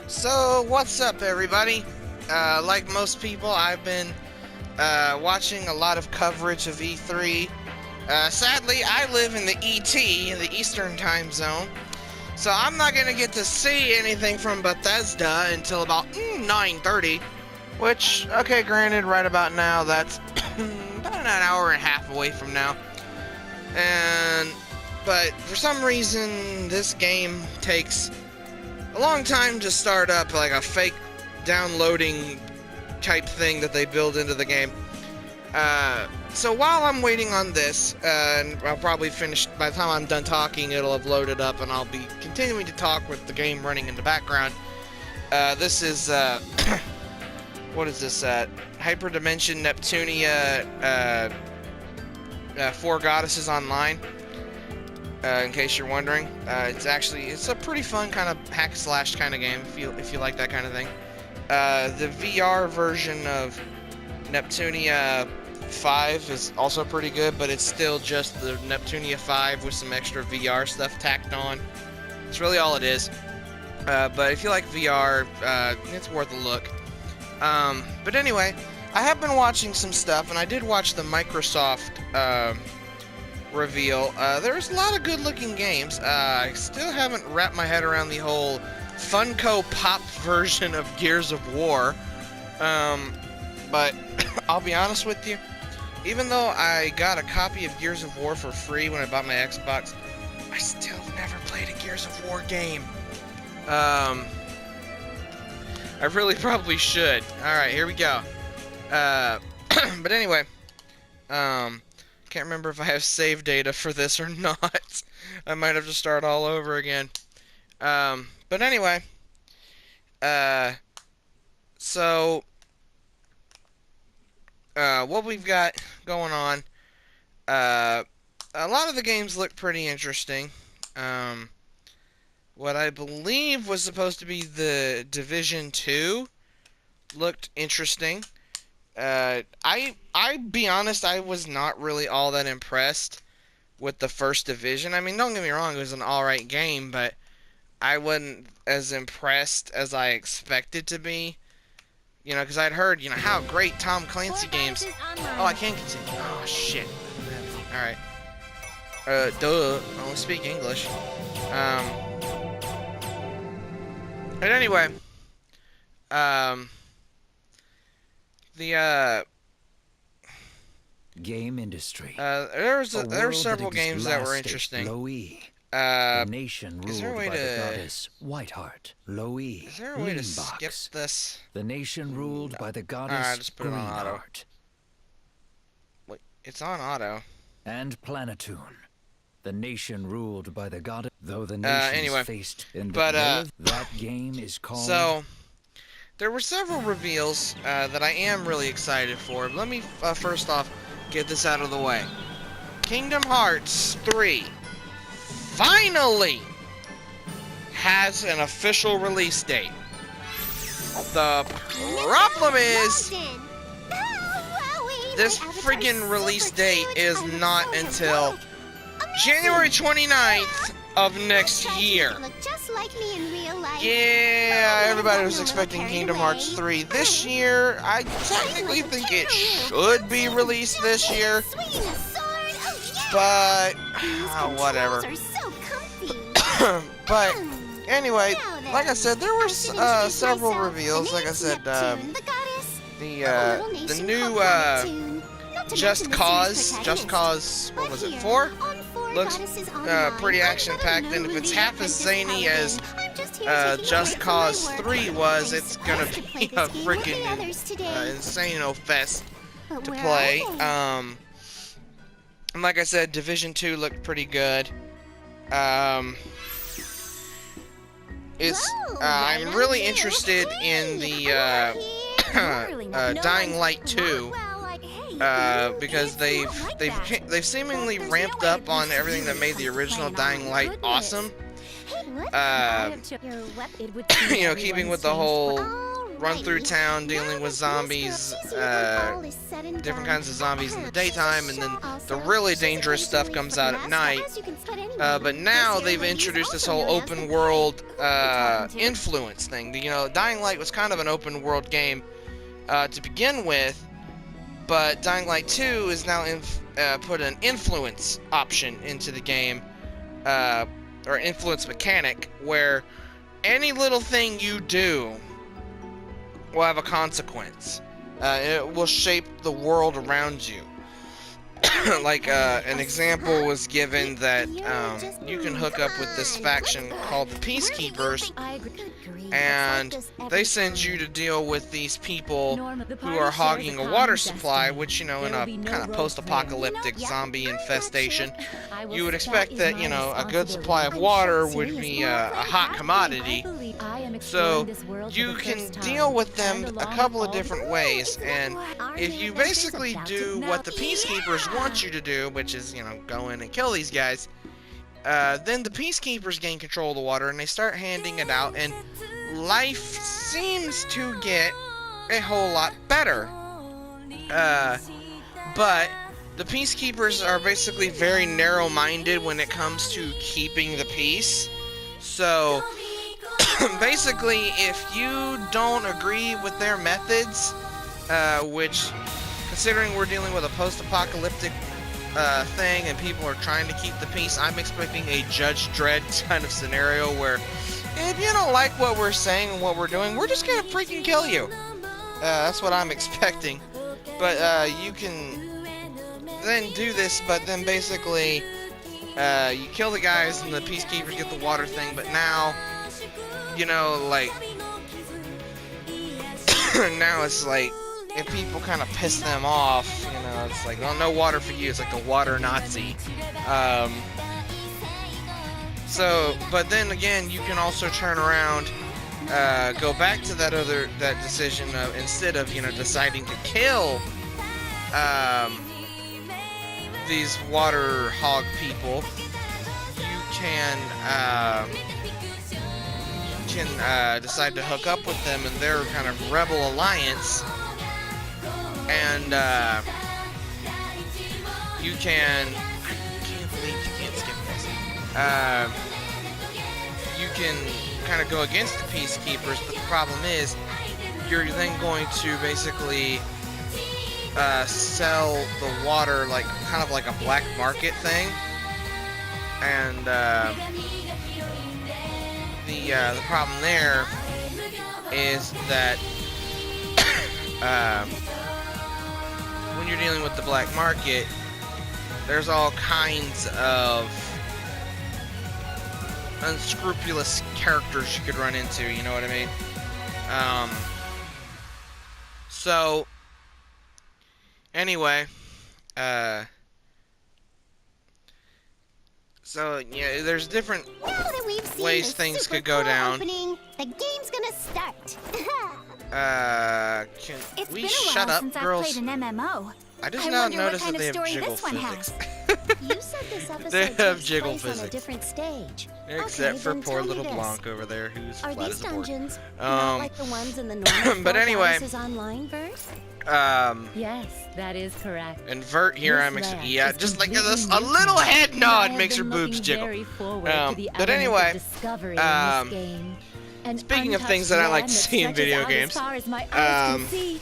So, what's up, everybody? Like most people, I've been watching a lot of coverage of E3. Sadly, I live in the ET, in the Eastern Time Zone, so I'm not gonna get to see anything from Bethesda until about 9:30. Which, okay, granted, right about now, that's about an hour and a half away from now. But for some reason, this game takes a long time to start up, like a fake downloading type thing that they build into the game. So while I'm waiting on this, and I'll probably finish, by the time I'm done talking, it'll have loaded up and I'll be continuing to talk with the game running in the background. This is, what is this, Hyperdimension Neptunia, Four Goddesses Online. In case you're wondering, it's a pretty fun kind of hack slash kind of game if you like that kind of thing. The VR version of Neptunia 5 is also pretty good, but it's still just the Neptunia 5 with some extra VR stuff tacked on. It's really all it is. But if you like VR, it's worth a look. But anyway, I have been watching some stuff, and I did watch the Microsoft reveal. There's a lot of good-looking games. I still haven't wrapped my head around the whole Funko Pop version of Gears of War. But I'll be honest with you, even though I got a copy of Gears of War for free when I bought my Xbox, I still never played a Gears of War game. I really probably should. Alright, here we go. But anyway, can't remember if I have save data for this or not. I might have to start all over again. But anyway, what we've got going on, a lot of the games look pretty interesting. What I believe was supposed to be the Division 2 looked interesting. I be honest, I was not really all that impressed with the first Division. I mean, don't get me wrong, it was an alright game, but I wasn't as impressed as I expected to be. You know, because I'd heard, how great Tom Clancy games... Oh, I can't continue. Oh, shit. Alright. Duh. I only speak English. But anyway. Game industry. There were several games that were interesting. Loe. The nation ruled by the goddess Whiteheart. Loe. Is there a way to skip this? The nation ruled by the goddess Alright, just put it on auto. Greenheart. Wait, it's on auto. And Planetoon. The nation ruled by the goddess. Though the nations anyway, faced in but, that game is called. So, there were several reveals that I am really excited for. Let me first off get this out of the way. Kingdom Hearts 3 finally has an official release date. The problem is this freaking release date is not until January 29th of next year. Yeah, everybody was expecting Kingdom Hearts 3 this year. I technically think it should be released this year, but whatever. But anyway, like I said, there were several reveals. Like I said, the new Just Cause, what was it, 4? Looks pretty action-packed, and if it's half as zany as Just Cause 3 was, it's gonna be a freaking insane fest to play. And like I said, Division 2 looked pretty good. I'm really interested in the Dying Light 2. Because they've seemingly ramped up on everything that made the original Dying Light awesome. Keeping with the whole run through town dealing with zombies, different kinds of zombies in the daytime, and then the really dangerous stuff comes out at night. But now they've introduced this whole open world influence thing. You know, Dying Light was kind of an open world game to begin with, but Dying Light 2 is now put an influence option into the game, or influence mechanic, where any little thing you do will have a consequence. It will shape the world around you. Like, an example was given that you can hook up with this faction called the Peacekeepers, and they send you to deal with these people who are hogging a water supply, which, you know, in a kind of post-apocalyptic zombie infestation, you would expect that, you know, a good supply of water would be a hot commodity. So you can deal with them a couple of different ways, and if you basically do what the Peacekeepers want you to do, which is, you know, go in and kill these guys, then the Peacekeepers gain control of the water and they start handing it out, and life seems to get a whole lot better. But the Peacekeepers are basically very narrow-minded when it comes to keeping the peace. So basically, if you don't agree with their methods, which, considering we're dealing with a post-apocalyptic thing and people are trying to keep the peace, I'm expecting a Judge Dredd kind of scenario where, if you don't like what we're saying and what we're doing, we're just gonna freaking kill you. That's what I'm expecting. But you can then do this, but then basically you kill the guys and the Peacekeepers get the water thing, but now, you know, like, now it's like, if people kind of piss them off, you know, it's like, well, no water for you. It's like the water Nazi. So, but then again, you can also turn around, go back to that decision of, instead of, you know, deciding to kill these water hog people, you can decide to hook up with them in their kind of rebel alliance, and you can, I can't believe you can't skip this. You can kind of go against the Peacekeepers, but the problem is you're then going to basically sell the water like kind of like a black market thing, and the problem there is that when you're dealing with the black market, there's all kinds of unscrupulous characters you could run into, you know what I mean? So, anyway, so, yeah, there's different ways things could go down. The game's gonna start. Can we shut up, girls? MMO. I just now noticed that they have jiggle physics. You said this episode They have takes jiggle place on a physics. different stage. Except Okay, for then poor tell me little this. Blanc over there, who's Are flat these as a board. dungeons not like the ones in the normal But anyway, online verse? Yes, that is correct. invert here. This I'm land yeah, is just like completely this. A new to little me, head and nod I have makes her been boobs looking jiggle. very forward to the But element of anyway, discovery in this game. An speaking of untouched things that I like to land that see in stretches video out games, as far as my eyes can see.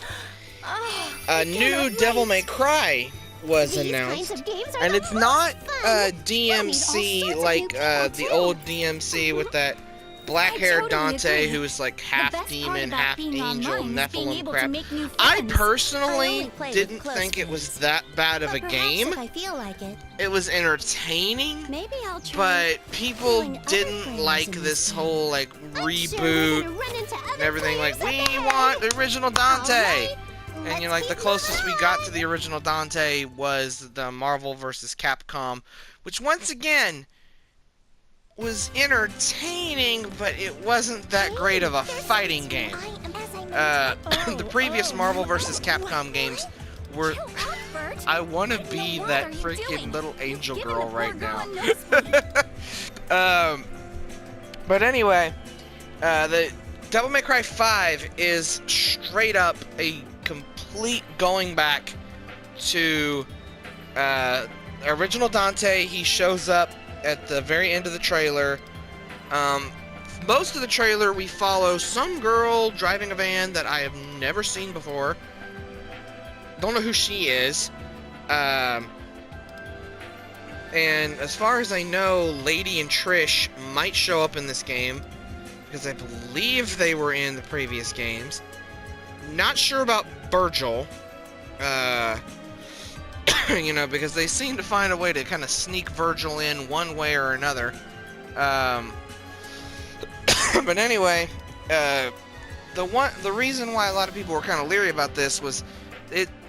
a new Devil May Cry was These announced, kinds of games are and the it's not most fun. DMC like the old DMC with that black-haired I totally Dante agree. who is like The half best part demon, about half being angel, online is being Nephilim able crap. to make new I friends. I personally only play with didn't close think it was friends. that bad of a But game. perhaps if I feel like it, It was entertaining, maybe I'll try. but people Join other didn't players like in this this game. whole like I'm sure we're reboot gonna run into other and everything. Like, players we up ahead. want the original Dante. Alright, And you're let's like, the keep closest we moving got on. to the original Dante was the Marvel vs. Capcom, which once again was entertaining, but it wasn't that great of a fighting game. The previous Marvel vs. Capcom games were. I want to be that freaking little angel girl right now. But anyway, the Devil May Cry 5 is straight up a complete going back to original Dante. He shows up at the very end of the trailer. Most of the trailer we follow some girl driving a van that I have never seen before. Don't know who she is. And as far as I know, Lady and Trish might show up in this game, because I believe they were in the previous games. Not sure about Virgil. You know, because they seem to find a way to kind of sneak Virgil in one way or another. But anyway, the reason why a lot of people were kind of leery about this was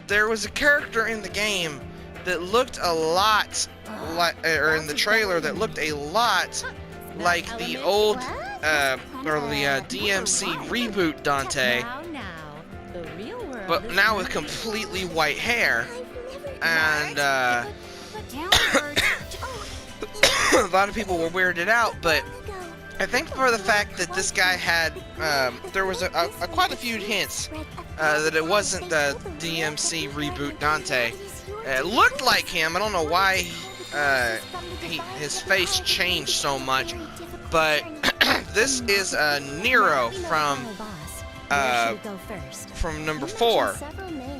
there was a character in the game that looked a lot like, or in the trailer that looked a lot like the old or the DMC reboot Dante, but now with completely white hair. And a lot of people were weirded out, but I think for the fact that this guy had, there was quite a few hints that it wasn't the DMC reboot Dante. It looked like him. I don't know why his face changed so much, but this is Nero from number 4,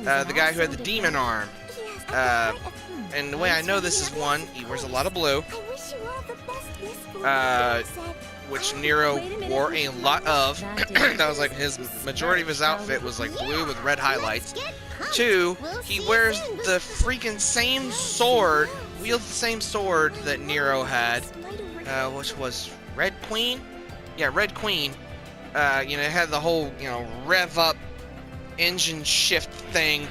the guy who had the demon arm. And the way I know this is one, he wears a lot of blue, which Nero wore a lot of. That was like his majority of his outfit was like blue with red highlights. 2, he wears the freaking same sword, wields the same sword that Nero had, which was Red Queen? Yeah, Red Queen. You know, it had the whole, you know, rev up engine shift thing.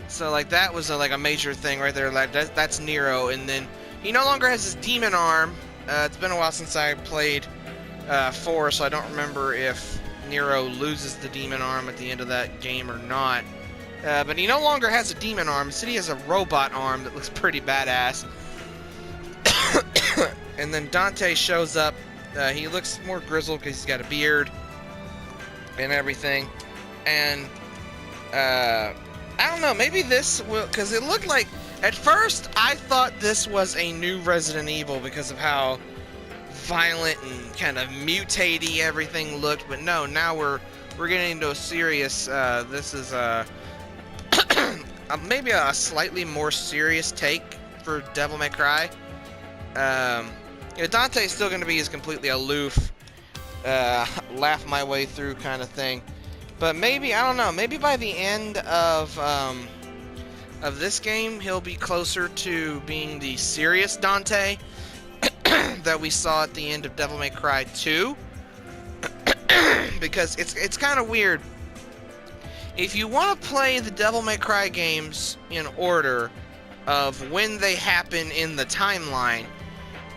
So like that was like a major thing right there. Like that's Nero. And then he no longer has his demon arm. It's been a while since I played 4, so I don't remember if Nero loses the demon arm at the end of that game or not. But he no longer has a demon arm. Instead, he has a robot arm that looks pretty badass. And then Dante shows up. He looks more grizzled because he's got a beard and everything. And I don't know, maybe this will, because it looked like, at first I thought this was a new Resident Evil because of how violent and kind of mutatey everything looked, but no, now we're getting into a serious, this is maybe a slightly more serious take for Devil May Cry. You know, Dante is still going to be his completely aloof, laugh my way through kind of thing. But maybe, I don't know, maybe by the end of this game, he'll be closer to being the serious Dante that we saw at the end of Devil May Cry 2. Because it's kind of weird. If you want to play the Devil May Cry games in order of when they happen in the timeline,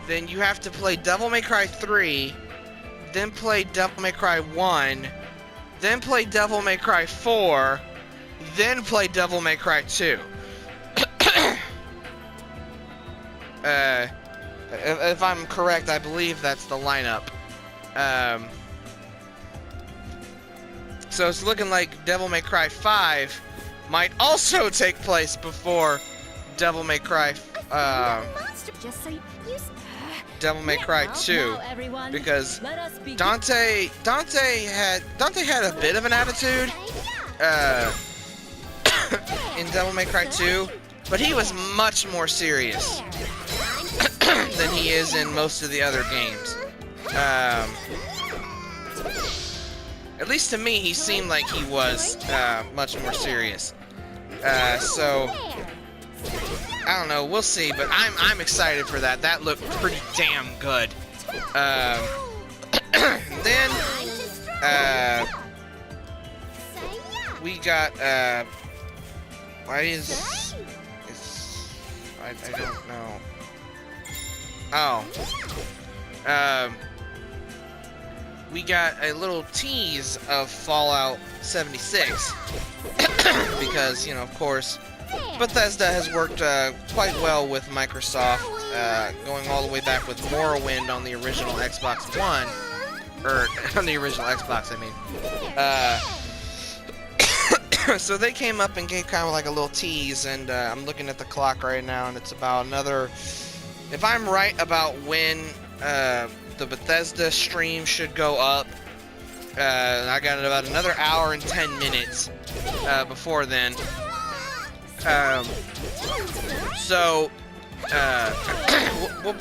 then you have to play Devil May Cry 3, then play Devil May Cry 1, then play Devil May Cry 4, then play Devil May Cry 2. If I'm correct, I believe that's the lineup. So it's looking like Devil May Cry 5 might also take place before Devil May Cry Devil May Cry 2, because Dante had a bit of an attitude in Devil May Cry 2, but he was much more serious than he is in most of the other games. At least to me, he seemed like he was much more serious. So I don't know, we'll see, but I'm excited for that. That looked pretty damn good. Then we got why is I don't know. Oh. We got a little tease of Fallout 76 because, you know, of course, Bethesda has worked quite well with Microsoft, going all the way back with Morrowind on the original Xbox One. or on the original Xbox, I mean. So they came up and gave kind of like a little tease, and I'm looking at the clock right now, and it's about another, if I'm right about when the Bethesda stream should go up, I got about another hour and 10 minutes before then. So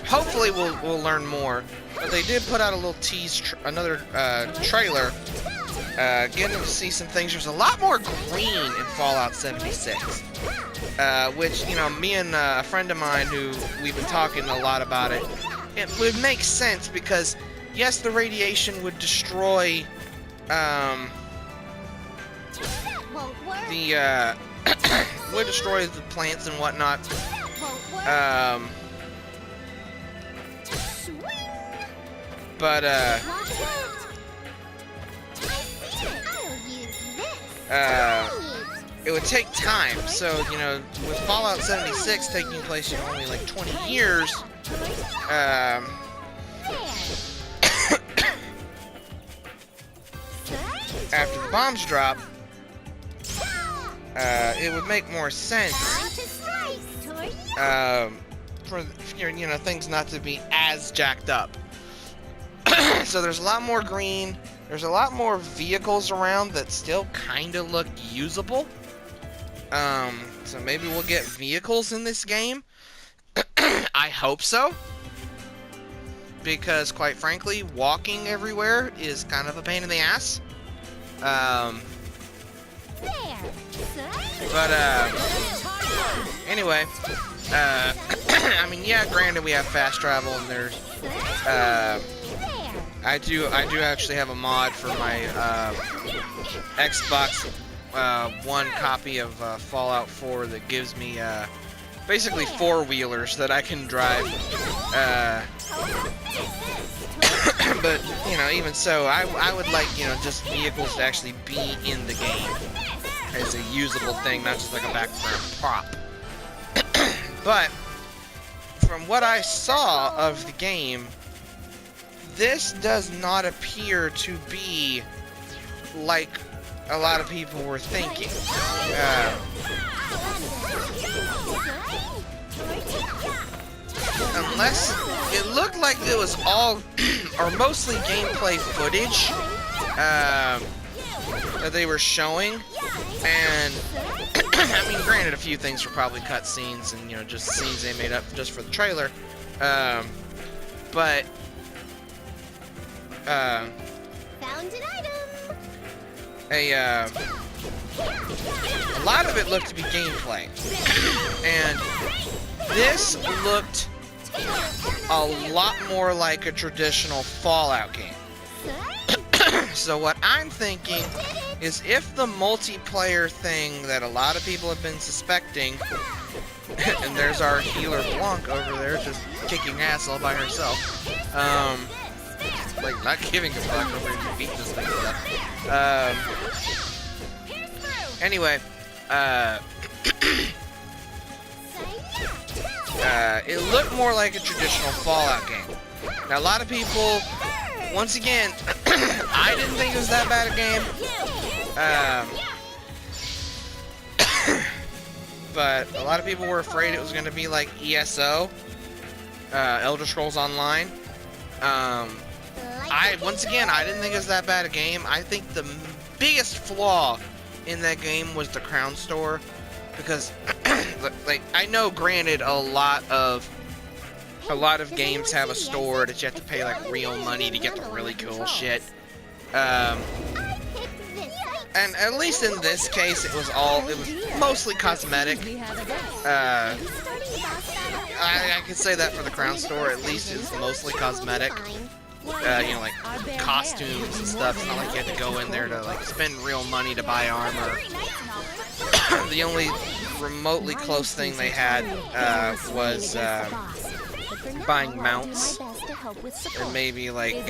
hopefully we'll learn more. But they did put out a little tease, another trailer. Getting to see some things. There's a lot more green in Fallout 76, which, you know, me and a friend of mine who we've been talking a lot about it, it would make sense because, yes, the radiation would destroy would destroy the plants and whatnot. But it would take time. So, you know, with Fallout 76 taking place in only like 20 years, after the bombs drop, it would make more sense for, you know, things not to be as jacked up. So there's a lot more green. There's a lot more vehicles around that still kind of look usable. So maybe we'll get vehicles in this game. I hope so. Because, quite frankly, walking everywhere is kind of a pain in the ass. Anyway, I mean, yeah, granted we have fast travel and there's, I do actually have a mod for my Xbox One copy of Fallout 4 that gives me basically four-wheelers that I can drive. But, you know, even so, I would like, you know, just vehicles to actually be in the game as a usable thing, not just like a background prop. But from what I saw of the game, this does not appear to be like a lot of people were thinking. Unless it looked like it was all or mostly gameplay footage that they were showing, and I mean, granted, a few things were probably cutscenes and, you know, just scenes they made up just for the trailer, but Found an item. A lot of it looked to be gameplay, and this looked a lot more like a traditional Fallout game. So what I'm thinking is, if the multiplayer thing that a lot of people have been suspecting, and there's our healer Blanc over there just kicking ass all by herself, like not giving a fuck over to beat this thing stuff. Anyway, it looked more like a traditional Fallout game. Now, a lot of people, once again, I didn't think it was that bad a game. But a lot of people were afraid it was going to be like ESO, Elder Scrolls Online. Once again, I didn't think it was that bad a game. I think the biggest flaw in that game was the crown store, because like, I know, granted, a lot of games have a store that you have to pay like real money to get the really cool shit. And at least in this case, it was mostly cosmetic. I could say that for the crown store, at least it's mostly cosmetic. You know, like costumes and stuff. It's not like you have to go in there to like spend real money to buy armor. The only remotely close thing they had was buying mounts, or maybe like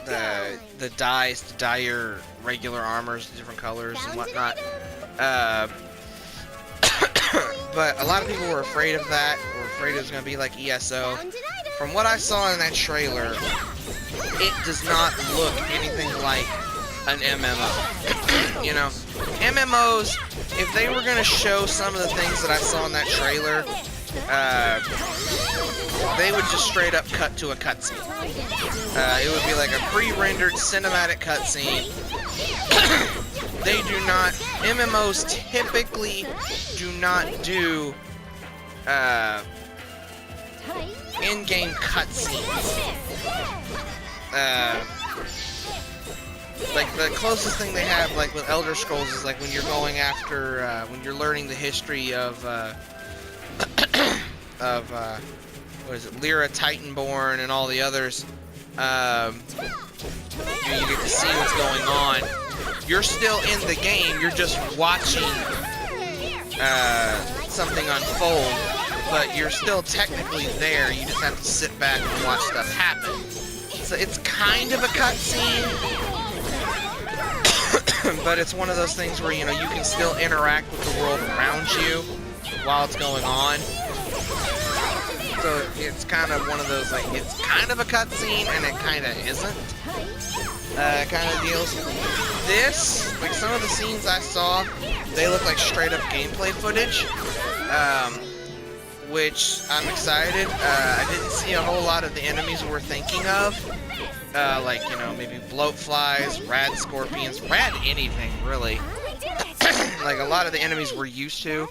the dyes to dye your regular armors different colors and whatnot. But a lot of people were afraid of that, were afraid it was going to be like ESO. From what I saw in that trailer, it does not look anything like an MMO. You know, MMOs, if they were gonna show some of the things that I saw in that trailer, they would just straight up cut to a cutscene. It would be like a pre-rendered cinematic cutscene. They do not, MMOs typically do not do in-game cutscenes. Like the closest thing they have, like with Elder Scrolls, is like when you're going after, when you're learning the history of what is it, Lyra Titanborn and all the others. You get to see what's going on. You're still in the game. You're just watching something unfold, but you're still technically there. You just have to sit back and watch stuff happen. So it's kind of a cutscene, but it's one of those things where, you know, you can still interact with the world around you while it's going on. So it's kind of one of those, like, it's kind of a cutscene and it kind of isn't kind of deals. This, like, some of the scenes I saw, they look like straight up gameplay footage, which I'm excited. I didn't see a whole lot of the enemies we're thinking of, like, you know, maybe bloatflies, rad scorpions, rad anything really. Like a lot of the enemies we're used to,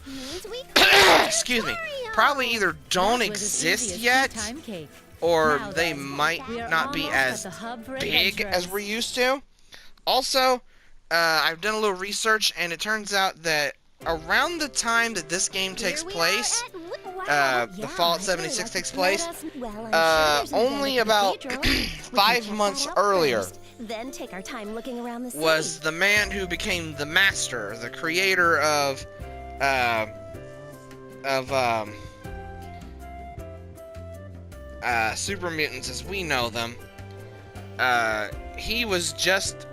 excuse me, probably either don't exist yet, or they might not be as big as we're used to. Also, I've done a little research, and it turns out that around the time that this game takes place, the Fallout 76 takes place, only about 5 months earlier was the man who became the Master, the creator of super mutants as we know them. He was just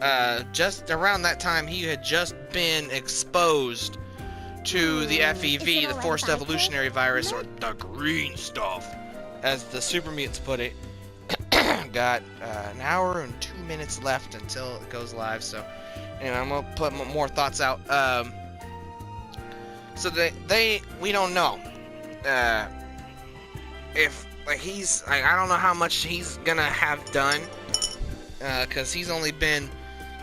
around that time, he had just been exposed to the FEV, the Forced Evolutionary Virus, or the green stuff, as the super mutants put it. Got an hour and 2 minutes left until it goes live, so anyway, I'm gonna put more thoughts out. So we don't know if, like, he's, like, I don't know how much he's gonna have done, because he's only been,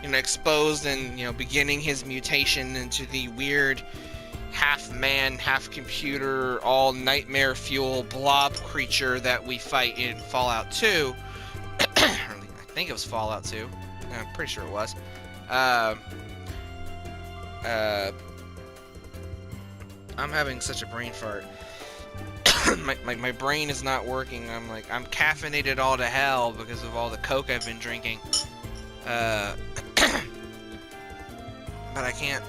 you know, exposed and, you know, beginning his mutation into the weird half man, half computer, all nightmare fuel blob creature that we fight in Fallout 2. I think it was Fallout 2. I'm pretty sure it was. I'm having such a brain fart. my brain is not working. I'm caffeinated all to hell because of all the Coke I've been drinking. But I can't.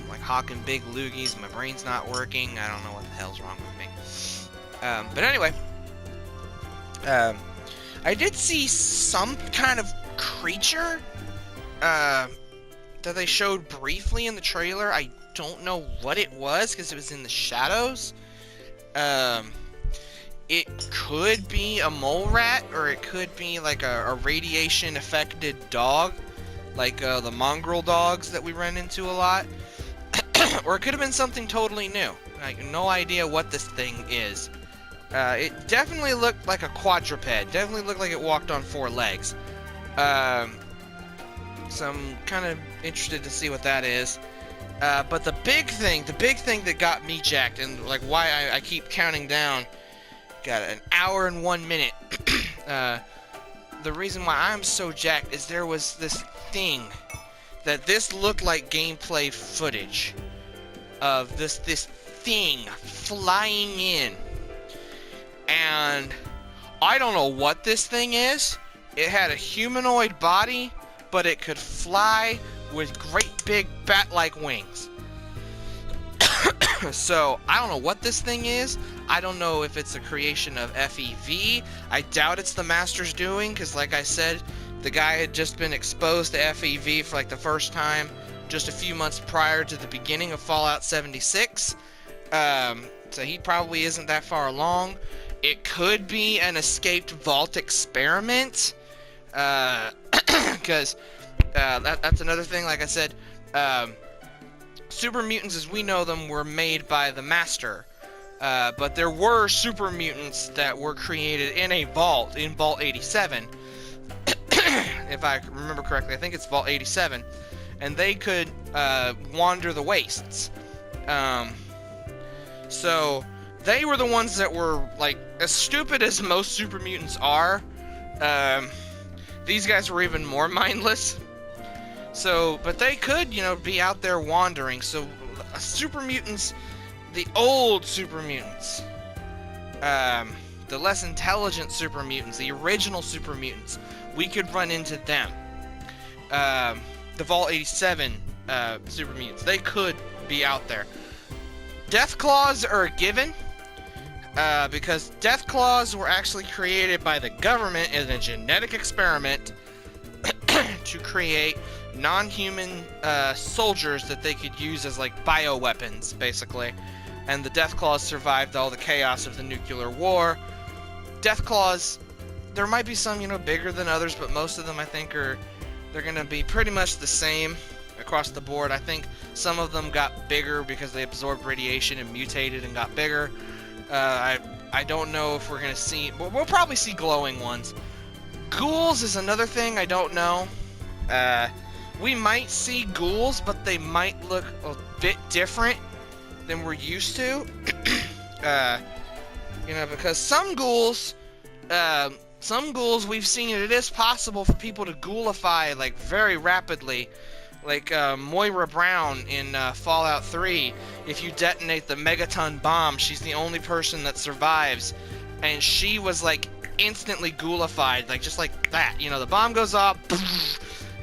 I'm like hawking big loogies. My brain's not working. I don't know what the hell's wrong with me. But anyway, I did see some kind of creature that they showed briefly in the trailer. I don't know what it was because it was in the shadows. It could be a mole rat, or it could be like a radiation affected dog, like the mongrel dogs that we run into a lot. Or it could have been something totally new. Like, no idea what this thing is. It definitely looked like a quadruped. Definitely looked like it walked on 4 legs. So I'm kind of interested to see what that is. But the big thing that got me jacked, and like why I keep counting down, got an hour and 1 minute. The reason why I'm so jacked is there was this thing that this looked like gameplay footage of this thing flying in, and I don't know what this thing is. It had a humanoid body, but it could fly with great big bat-like wings. So I don't know what this thing is. I don't know if it's a creation of FEV. I doubt it's the Master's doing, because like I said, the guy had just been exposed to FEV for like the first time just a few months prior to the beginning of Fallout 76. So he probably isn't that far along. it could be an escaped vault experiment, because that's another thing. Like I said, super mutants as we know them were made by the Master, but there were super mutants that were created in a vault, in Vault 87, if I remember correctly. I think it's Vault 87, and they could wander the wastes. So they were the ones that were, like, as stupid as most super mutants are. These guys were even more mindless. So, but they could, you know, be out there wandering. So, super mutants, the old super mutants, the less intelligent super mutants, the original super mutants, we could run into them. The Vault 87 super mutants, they could be out there. Deathclaws are a given, because Deathclaws were actually created by the government in a genetic experiment to create non-human soldiers that they could use as, like, bioweapons, basically. And the Deathclaws survived all the chaos of the nuclear war. Deathclaws, there might be some, you know, bigger than others, but most of them, I think, they're gonna be pretty much the same across the board. I think some of them got bigger because they absorbed radiation and mutated and got bigger. I don't know if we're gonna see, we'll probably see glowing ones. Ghouls is another thing I don't know. We might see ghouls, but they might look a bit different than we're used to. You know, because some ghouls we've seen it is possible for people to ghoulify, like, very rapidly. Like Moira Brown in Fallout 3, if you detonate the megaton bomb, she's the only person that survives, and she was, like, instantly ghoulified, like, just like that. You know, the bomb goes off,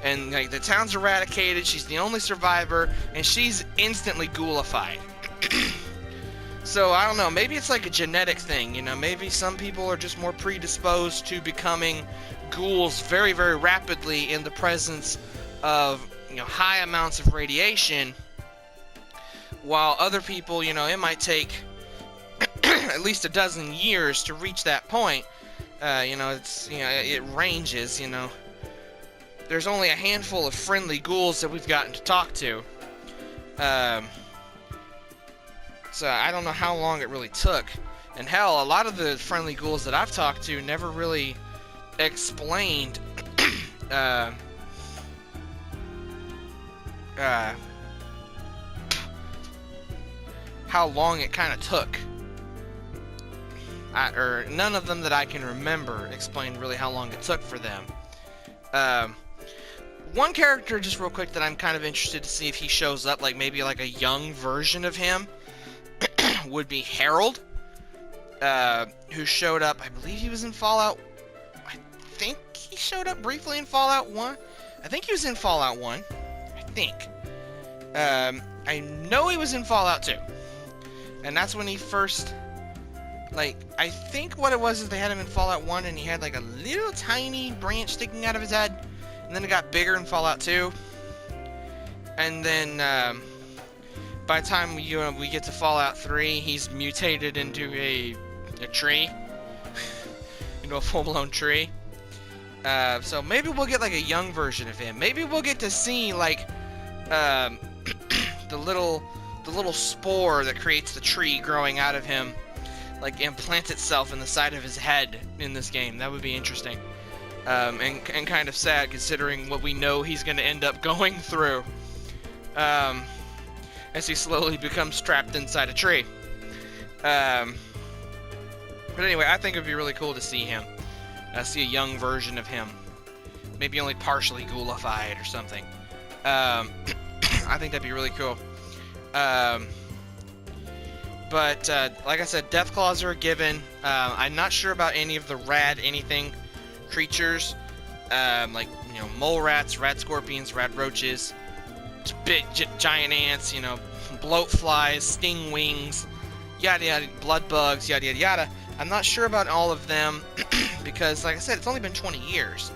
and, like, the town's eradicated, she's the only survivor, and she's instantly ghoulified. So, I don't know, maybe it's like a genetic thing, you know, maybe some people are just more predisposed to becoming ghouls very, very rapidly in the presence of, you know, high amounts of radiation, while other people, you know, it might take at least a dozen years to reach that point. You know, it's, you know, it ranges, you know. There's only a handful of friendly ghouls that we've gotten to talk to. So I don't know how long it really took. And hell, a lot of the friendly ghouls that I've talked to never really explained how long it kind of took. Or none of them that I can remember explained really how long it took for them. One character, just real quick, that I'm kind of interested to see if he shows up, like maybe like a young version of him, would be Harold, who showed up, I believe he was in Fallout, I think he showed up briefly in Fallout 1. I think he was in Fallout 1, I think. I know he was in Fallout 2, and that's when he first, like, I think what it was is they had him in Fallout 1, and he had like a little tiny branch sticking out of his head, and then it got bigger in Fallout 2, and then, by the time we get to Fallout 3, he's mutated into a tree, into a full-blown tree. So maybe we'll get like a young version of him. Maybe we'll get to see like the little spore that creates the tree growing out of him, like implant itself in the side of his head in this game. That would be interesting, and kind of sad considering what we know he's going to end up going through. As he slowly becomes trapped inside a tree. But anyway, I think it would be really cool to see him. See a young version of him. Maybe only partially ghoulified or something. I think that'd be really cool. But like I said, Deathclaws are a given. I'm not sure about any of the rad anything creatures. Like, you know, mole rats, rat scorpions, rat roaches, big giant ants, you know, bloat flies, sting wings, yada yada, blood bugs, yada yada yada. I'm not sure about all of them because, like I said, it's only been 20 years.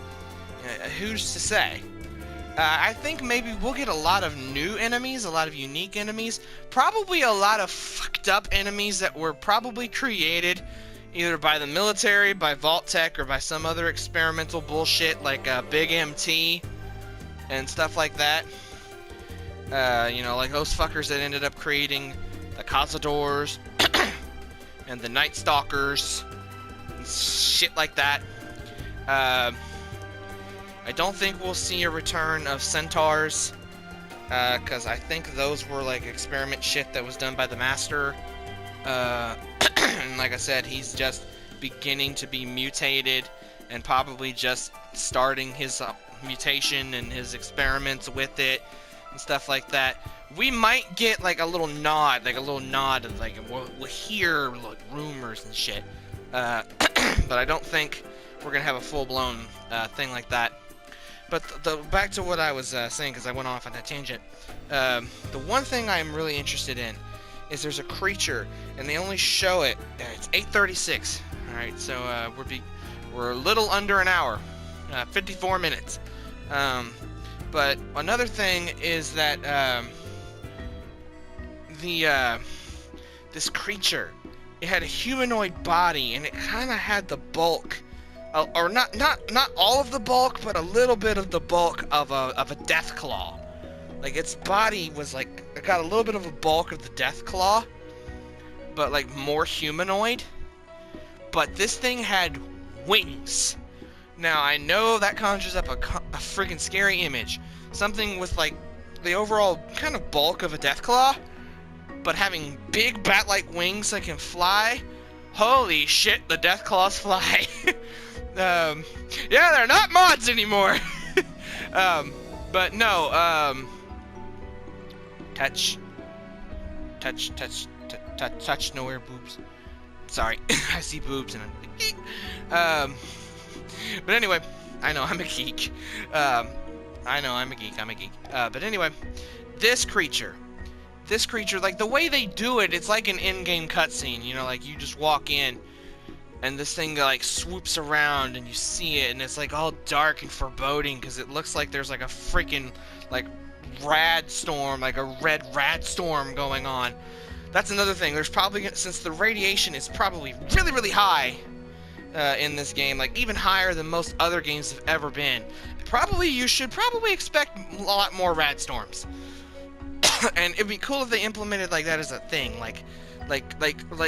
Who's to say? I think maybe we'll get a lot of new enemies, a lot of unique enemies, probably a lot of fucked up enemies that were probably created either by the military, by Vault-Tec, or by some other experimental bullshit like Big MT and stuff like that. You know, like those fuckers that ended up creating the Cazadors and the Night Stalkers and shit like that. I don't think we'll see a return of Centaurs, because I think those were like experiment shit that was done by the Master. And like I said, he's just beginning to be mutated and probably just starting his mutation and his experiments with it and stuff like that. We might get like a little nod of like we'll hear like rumors and shit, but I don't think we're gonna have a full-blown thing like that. But back to what I was saying, because I went off on that tangent. The one thing I'm really interested in is there's a creature, and they only show it. It's 8:36. All right, so we're a little under an hour, 54 minutes. But another thing is that this creature, it had a humanoid body, and it kind of had the bulk, or not all of the bulk, but a little bit of the bulk of a Deathclaw. Like its body was like, it got a little bit of a bulk of the Deathclaw, but like more humanoid. But this thing had wings. Now I know that conjures up a friggin' scary image, something with like the overall kind of bulk of a Deathclaw, but having big bat-like wings that can fly. Holy shit, the Deathclaws fly. Yeah, they're not mods anymore. But no, touch nowhere boobs. Sorry, I see boobs and I'm like, geek. But anyway, I know I'm a geek. I'm a geek. But anyway, this creature, like the way they do it, it's like an in-game cutscene. You know, like you just walk in, and this thing like swoops around, and you see it, and it's like all dark and foreboding because it looks like there's like a freaking like rad storm, like a red rad storm going on. That's another thing. There's probably, since the radiation is probably really, really high in this game, like even higher than most other games have ever been, you should probably expect a lot more rad storms. And it'd be cool if they implemented like that as a thing, like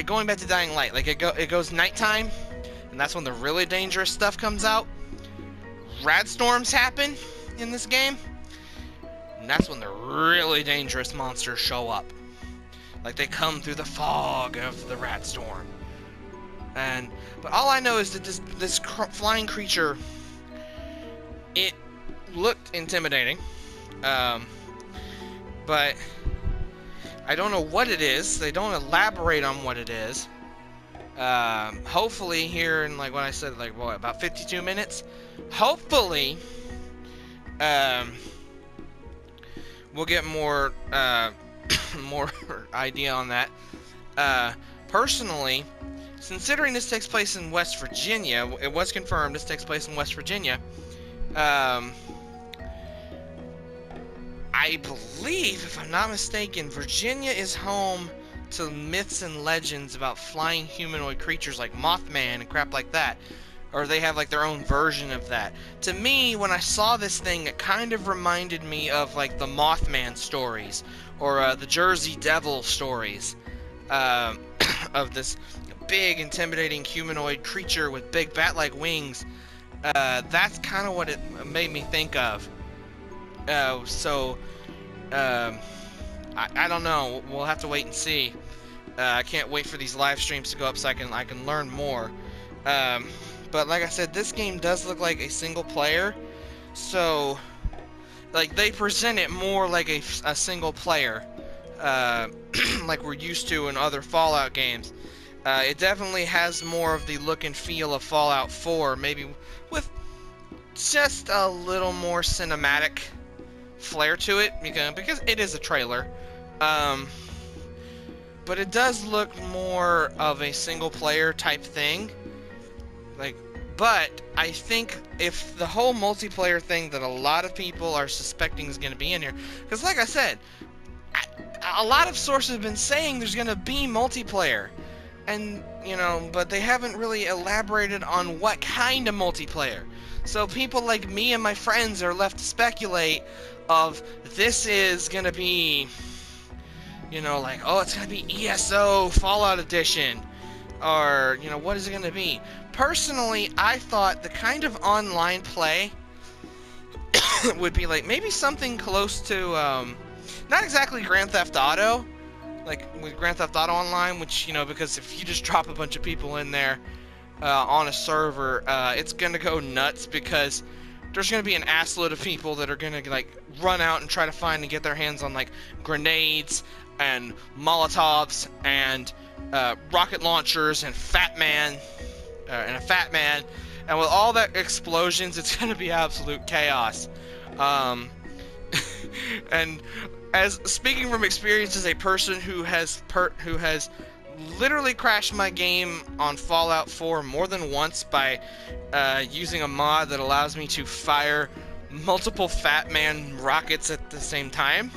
going back to Dying Light. Like it goes nighttime, and that's when the really dangerous stuff comes out. Rad storms happen in this game, and that's when the really dangerous monsters show up. Like they come through the fog of the rad storm. But all I know is that this flying creature, it looked intimidating, but I don't know what it is. They don't elaborate on what it is. Hopefully here in, like what I said, like what, about 52 minutes, hopefully we'll get more more idea on that. Personally, considering this takes place in West Virginia, it was confirmed this takes place in West Virginia. I believe, if I'm not mistaken, Virginia is home to myths and legends about flying humanoid creatures like Mothman and crap like that. Or they have like their own version of that. To me, when I saw this thing, it kind of reminded me of like the Mothman stories, or the Jersey Devil stories, of this big, intimidating humanoid creature with big bat-like wings. That's kind of what it made me think of. I don't know. We'll have to wait and see. I can't wait for these live streams to go up so I can learn more. But like I said, this game does look like a single player, so like they present it more like a single player, like we're used to in other Fallout games. It definitely has more of the look and feel of Fallout 4, maybe with just a little more cinematic flair to it, because it is a trailer. But it does look more of a single player type thing. But I think if the whole multiplayer thing that a lot of people are suspecting is going to be in here, because like I said, a lot of sources have been saying there's going to be multiplayer. and but they haven't really elaborated on what kind of multiplayer. So people like me and my friends are left to speculate of this is gonna be, like, oh, it's gonna be ESO Fallout Edition, or what is it gonna be? Personally, I thought the kind of online play would be like maybe something close to not exactly Grand Theft Auto, like with Grand Theft Auto Online, which because if you just drop a bunch of people in there on a server, it's gonna go nuts, because there's gonna be an assload of people that are gonna like run out and try to find and get their hands on like grenades and Molotovs and rocket launchers and Fat Man and a Fat Man, and with all that explosions, it's gonna be absolute chaos. And as speaking from experience as a person who has literally crashed my game on Fallout 4 more than once by using a mod that allows me to fire multiple Fat Man rockets at the same time.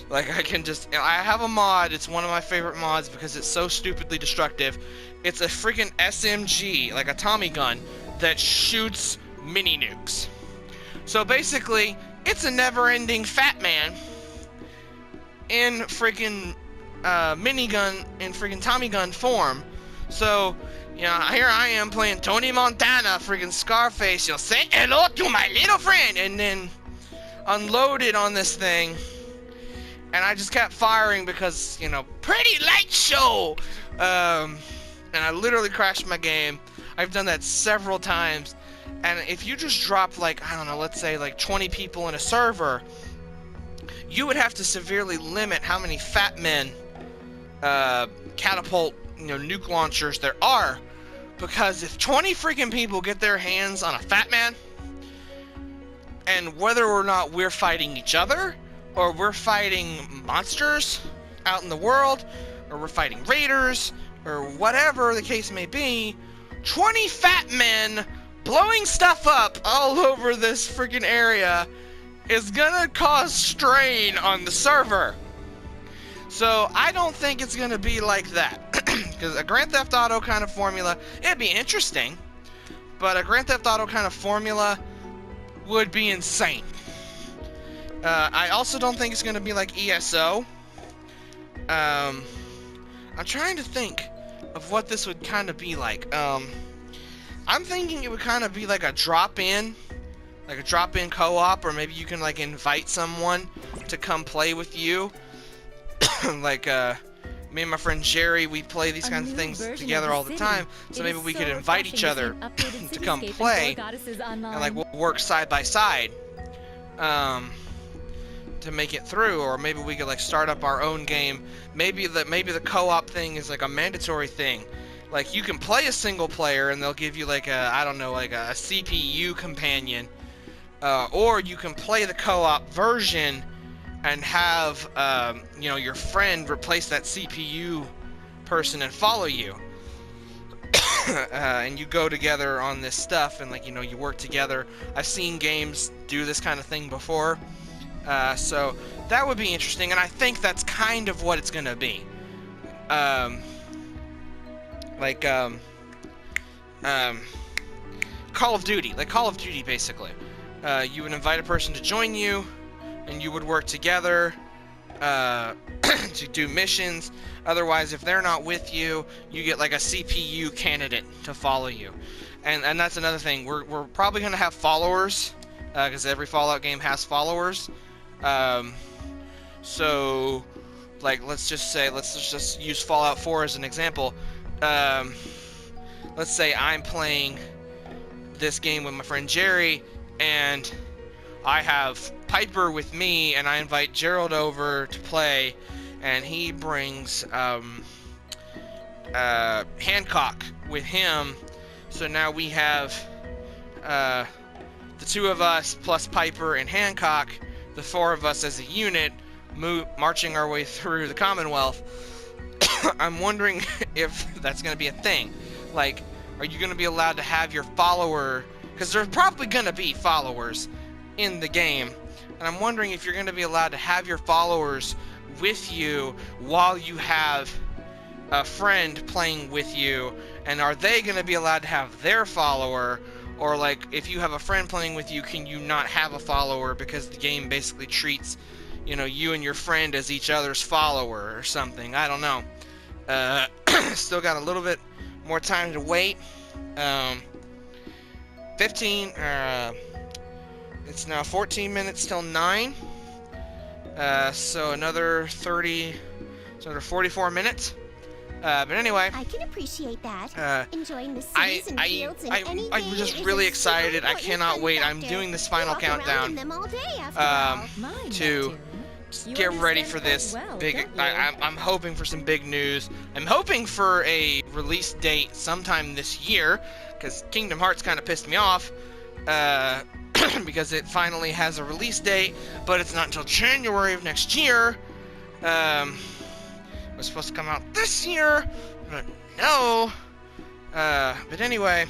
Like I have a mod, it's one of my favorite mods because it's so stupidly destructive. It's a freaking SMG, like a Tommy gun, that shoots mini nukes. So basically, it's a never-ending Fat Man in freaking minigun in freaking Tommy gun form. So, here I am playing Tony Montana, freaking Scarface. Say hello to my little friend, and then unloaded on this thing, and I just kept firing because pretty light show. And I literally crashed my game. I've done that several times. And if you just drop like, I don't know, let's say like 20 people in a server, you would have to severely limit how many Fat Men catapult, nuke launchers there are, because if 20 freaking people get their hands on a Fat Man, and whether or not we're fighting each other, or we're fighting monsters out in the world, or we're fighting raiders, or whatever the case may be, 20 Fat Men blowing stuff up all over this freaking area is gonna cause strain on the server. So I don't think it's gonna be like that. Because a Grand Theft Auto kind of formula, it'd be interesting, but a Grand Theft Auto kind of formula would be insane. I also don't think it's gonna be like ESO. I'm trying to think of what this would kind of be like. I'm thinking it would kind of be like a drop-in co-op, or maybe you can like invite someone to come play with you. Like me and my friend Jerry, we play these kinds of things together all the time, so maybe we could invite each other to come play, and like we'll work side by side to make it through. Or maybe we could like start up our own game. Maybe the co-op thing is like a mandatory thing. Like you can play a single player and they'll give you like a, I don't know, like a CPU companion, or you can play the co-op version and have your friend replace that CPU person and follow you. And you go together on this stuff, and like you work together. I've seen games do this kind of thing before, so that would be interesting, and I think that's kind of what it's gonna be. Call of Duty, basically. You would invite a person to join you, and you would work together to do missions. Otherwise, if they're not with you, you get like a CPU candidate to follow you. And that's another thing. We're probably gonna have followers, because every Fallout game has followers. So, like, let's just use Fallout 4 as an example. Let's say I'm playing this game with my friend Jerry, and I have Piper with me, and I invite Gerald over to play, and he brings Hancock with him. So now we have the two of us plus Piper and Hancock, the four of us as a unit, marching our way through the Commonwealth. I'm wondering if that's going to be a thing. Like, are you going to be allowed to have your follower? Because there's probably going to be followers in the game. And I'm wondering if you're going to be allowed to have your followers with you while you have a friend playing with you, and are they going to be allowed to have their follower? Or like, if you have a friend playing with you, can you not have a follower because the game basically treats, you know, you and your friend as each other's follower or something? I don't know. Still got a little bit more time to wait. 15, it's now 14 minutes till 9. So another 44 minutes. But anyway, I can appreciate that. Enjoying the cities and fields in any I'm just really excited. I cannot wait. I'm doing this final countdown to get ready for this big. I'm hoping for some big news. I'm hoping for a release date sometime this year, because Kingdom Hearts kind of pissed me off. Because it finally has a release date, but it's not until January of next year. It was supposed to come out this year, but no. But anyway,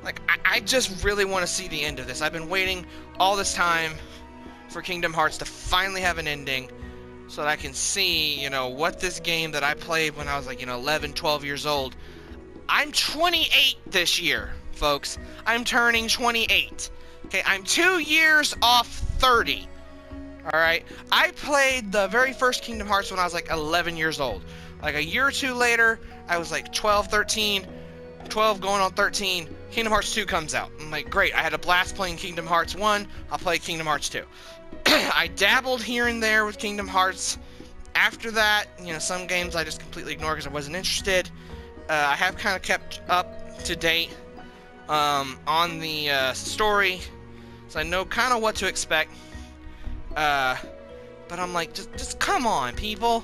like, I just really want to see the end of this. I've been waiting all this time for Kingdom Hearts to finally have an ending, so that I can see, you know, what this game that I played when I was like, you know, 11, 12 years old. I'm 28 this year, folks. I'm turning 28. Okay, I'm 2 years off 30. Alright, I played the very first Kingdom Hearts when I was like 11 years old. Like a year or two later, I was like 12 going on 13, Kingdom Hearts 2 comes out. I'm like, great, I had a blast playing Kingdom Hearts 1, I'll play Kingdom Hearts 2. I dabbled here and there with Kingdom Hearts. After that, you know, some games I just completely ignored because I wasn't interested. I have kind of kept up to date on the story, so I know kind of what to expect. But I'm like, just come on, people.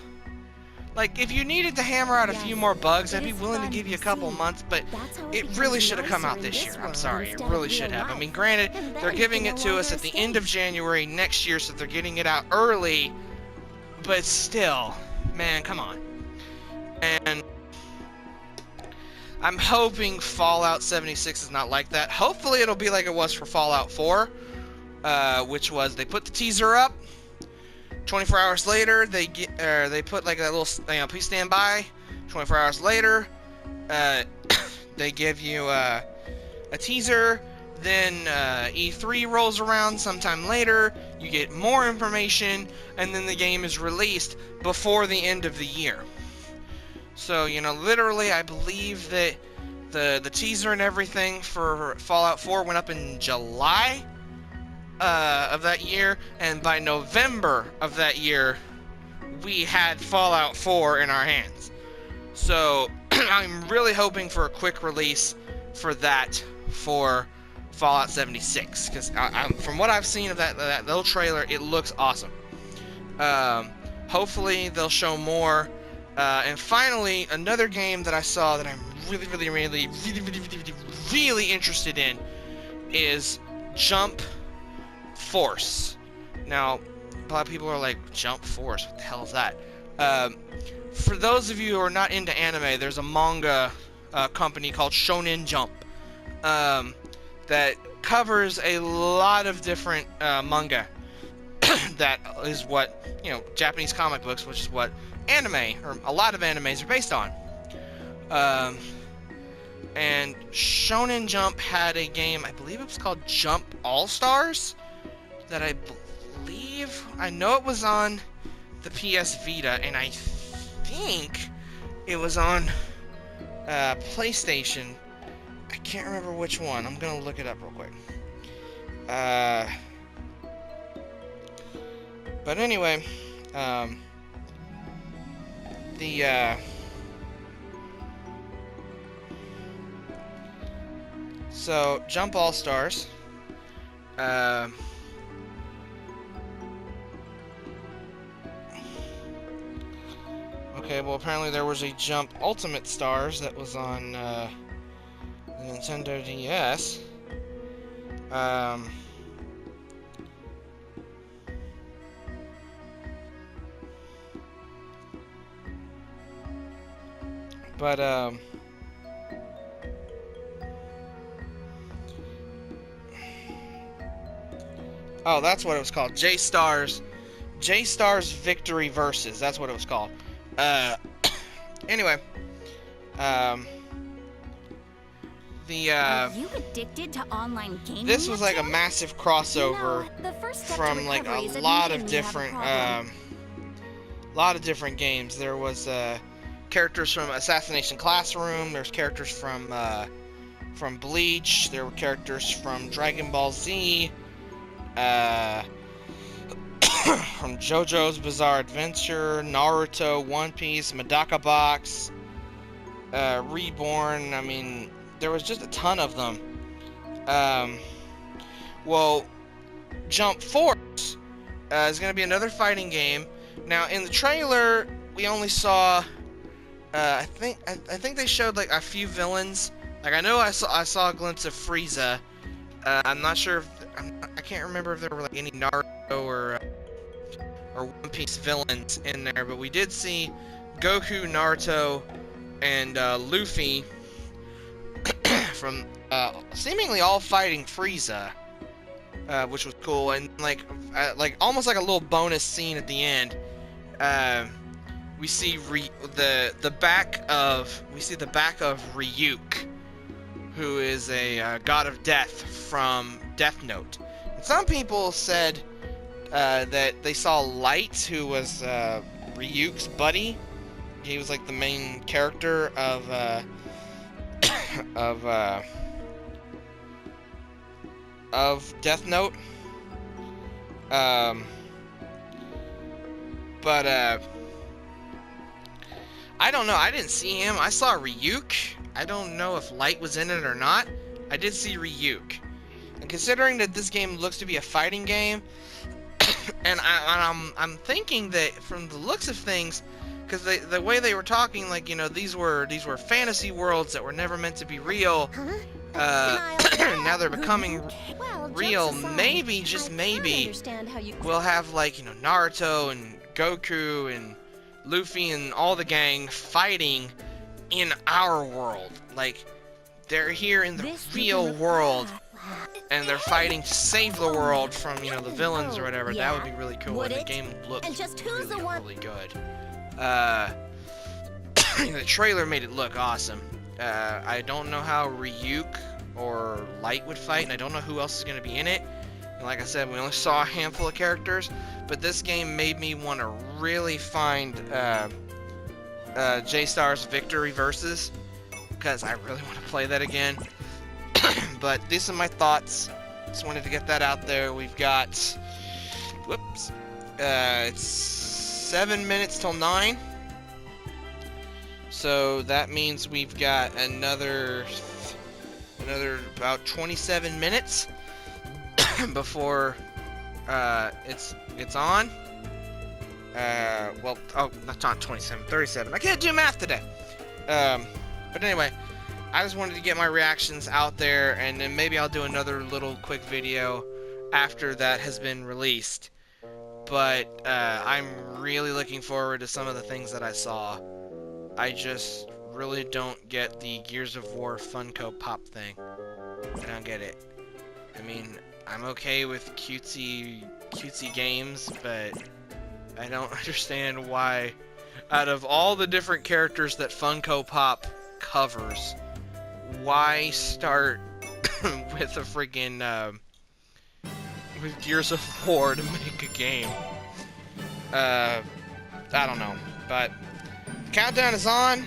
Like, if you needed to hammer out a few more bugs, I'd be willing to give you a couple months, but it really should have come out this year. I'm sorry, it really should have. I mean, granted, they're giving it to us at the end of January next year, so they're getting it out early, but still, man, come on. And I'm hoping Fallout 76 is not like that. Hopefully it'll be like it was for Fallout 4. Which was, they put the teaser up, 24 hours later they put like a little, you know, please stand by. 24 hours later, they give you a teaser, then E3 rolls around sometime later, you get more information, and then the game is released before the end of the year. So, you know, literally, I believe that the teaser and everything for Fallout 4 went up in July of that year, and by November of that year, we had Fallout 4 in our hands. So, I'm really hoping for a quick release for that for Fallout 76, because from what I've seen of that little trailer, it looks awesome. Hopefully, they'll show more. And finally, another game that I saw that I'm really interested in is Jump Force. Now, a lot of people are like, Jump Force, what the hell is that? For those of you who are not into anime, there's a manga company called Shonen Jump that covers a lot of different manga. That is what, you know, Japanese comic books, which is what anime, or a lot of animes, are based on. And Shonen Jump had a game, I believe it was called Jump All-Stars, that I know it was on the PS Vita, and I think it was on PlayStation. I can't remember which one. I'm gonna look it up real quick. But anyway, so Jump All Stars. Okay, well apparently there was a Jump Ultimate Stars that was on the Nintendo DS. Oh, that's what it was called. J-Stars Victory Versus. That's what it was called. Anyway, Are you addicted to online gaming? this was like a massive crossover the first step from to like recovery is a lot admitting of you have a different games. There was characters from Assassination Classroom. There's characters from Bleach. There were characters from Dragon Ball Z. From JoJo's Bizarre Adventure, Naruto, One Piece, Medaka Box, Reborn. I mean, there was just a ton of them. Well, Jump Force is going to be another fighting game. Now, in the trailer, we only saw, I think they showed like a few villains. Like, I know I saw a glimpse of Frieza. I'm not sure if I can't remember if there were like any Naruto or One Piece villains in there, but we did see Goku, Naruto, and Luffy from seemingly all fighting Frieza, which was cool, and like almost like a little bonus scene at the end. We see the back of Ryuk, who is a god of death from Death Note. And some people said that they saw Light, who was Ryuk's buddy. He was like the main character of Death Note. But I don't know. I didn't see him. I saw Ryuk. I don't know if Light was in it or not. I did see Ryuk. And considering that this game looks to be a fighting game, and I'm thinking that from the looks of things, because the way they were talking, like, you know, these were fantasy worlds that were never meant to be real. Now they're becoming real. Maybe, just maybe, we'll have, like, you know, Naruto and Goku and Luffy and all the gang fighting in our world. Like, they're here in the real world, and they're fighting to save the world from, you know, the villains or whatever. That would be really cool, and the game looks really good. The trailer made it look awesome. I don't know how Ryuk or Light would fight, and I don't know who else is going to be in it. And like I said, we only saw a handful of characters, but this game made me want to really find J-Star's Victory Versus, because I really want to play that again. But these are my thoughts. Just wanted to get that out there. We've got, whoops, it's 7 minutes till 9. So that means we've got another about 27 minutes before it's on. Well, oh, that's not 27, 37. I can't do math today. But anyway, I just wanted to get my reactions out there, and then maybe I'll do another little quick video after that has been released. But I'm really looking forward to some of the things that I saw. I just really don't get the Gears of War Funko Pop thing. I don't get it. I mean, I'm okay with cutesy games, but I don't understand why, out of all the different characters that Funko Pop covers, why start with a freaking with Gears of War to make a game? I don't know, but the countdown is on.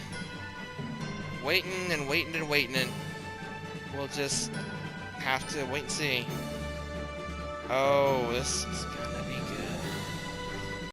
Waiting and waiting and waiting, and we'll just have to wait and see. Oh, this is